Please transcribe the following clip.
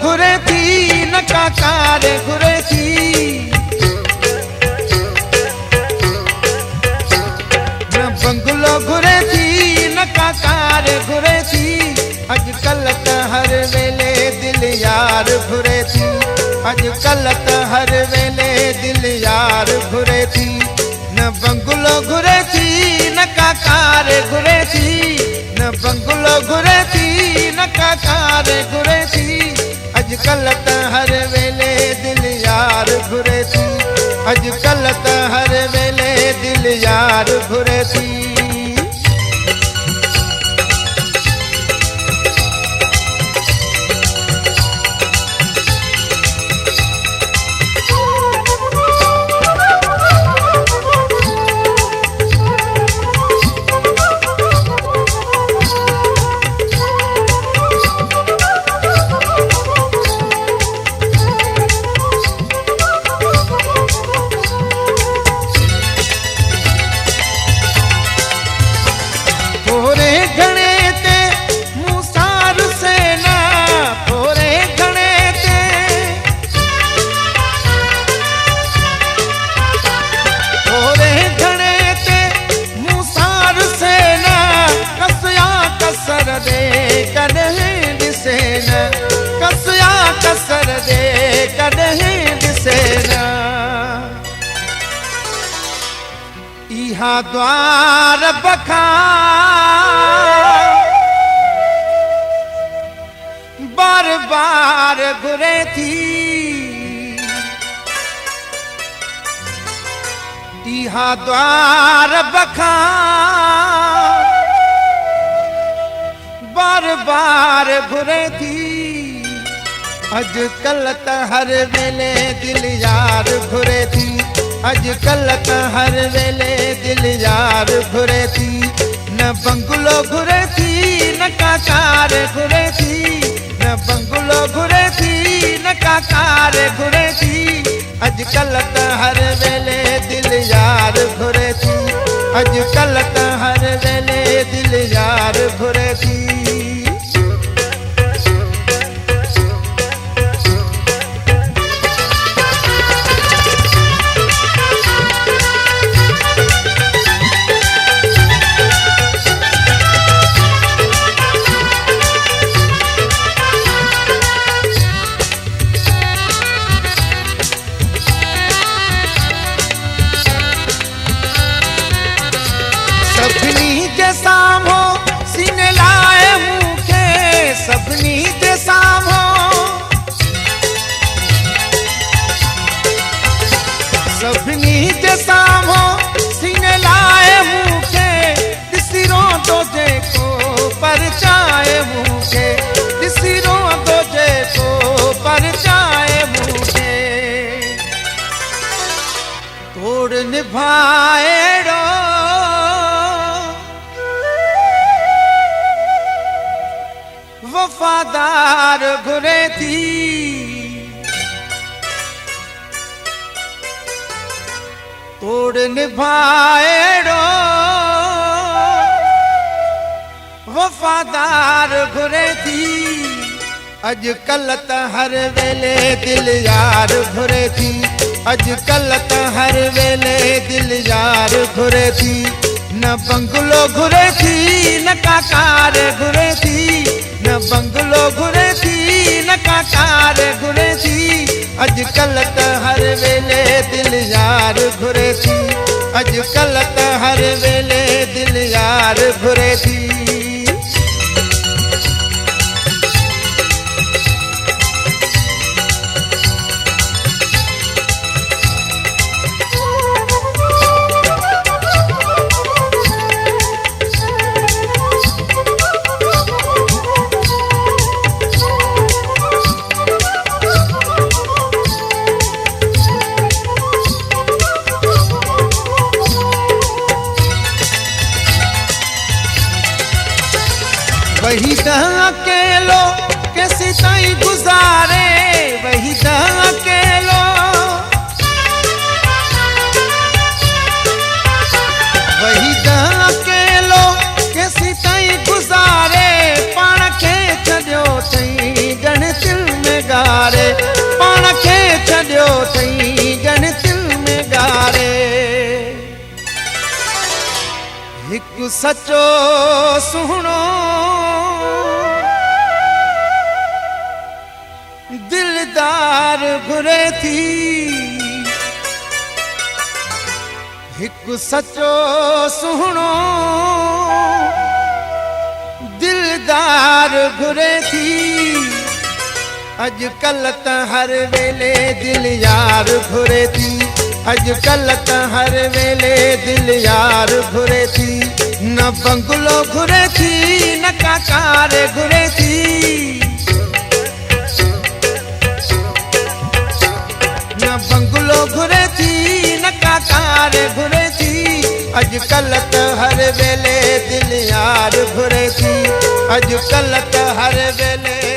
घुरे थी नका कार घुरे थी न बंगलो घुरे थी नका कार घुरे थी अजकल त हर वेले दिल यार घुरे थी अजकल त हर वेले दिल यार घुरे थी न बंगलो घुरे थी नका कार घुरे थी न बंगलो घुरे थी नका कार घुरे थी अजकल त हर वेले दिल यार घुरे थी अजकल त हर वेले दिल यार घुरे थी इहा द्वार बखा बार बार घुरे थी इहा द्वार बखा बार बार घुरे थी अजकल त हर वेले दिल यार घुरे थी अजकल त हर वेले दिल यार घुरे थी न बंगलो घुरे थी न कार घुरे थी न बंगलो घुरे थी न कार घुरे थी अजकल त हर वेले दिल यार घुरे थी अजकल त हर वेले दिल यार घुरे थी सभनी जे साम्हो सीने लाए मूंखे सभनी जे साम्हो सभनी जे साम्हो सीने लाए मूंखे ॾिसी रोंदो जेको परचाए मूंखे ॾिसी रोंदो जेको परचाए मूंखे तोड़ निभाएड़ो वफादार घुरे थी तोड़ निभाएड़ो वफादार घुरे थी अजकल त हर वेले दिल यार घुरे थी अजकल त हर वेले दिल यार घुरे थी न बंगलो घुरे थी न कार घुरे थी न बंगलो घुरे थी न कार घुरे थी अजकल त हर वेले दिल यार घुरे थी अजकल त हर वेले दिल यार घुरे थी हिकु सचो सुहिणो दिलदार घुरे थी, हिकु सचो सुहिणो दिलदार घुरे थी। अॼुकल्ह त हर वेले दिल यार घुरे थी, अॼुकल्ह त हर वेले दिल यार घुरे थी। न बंगलो घुरे थी न का कार घुरे थी, न बंगलो घुरे थी न का कार घुरे थी। अॼुकल्ह त हर वेले दिल यार घुरे थी, अॼुकल्ह त हर वेले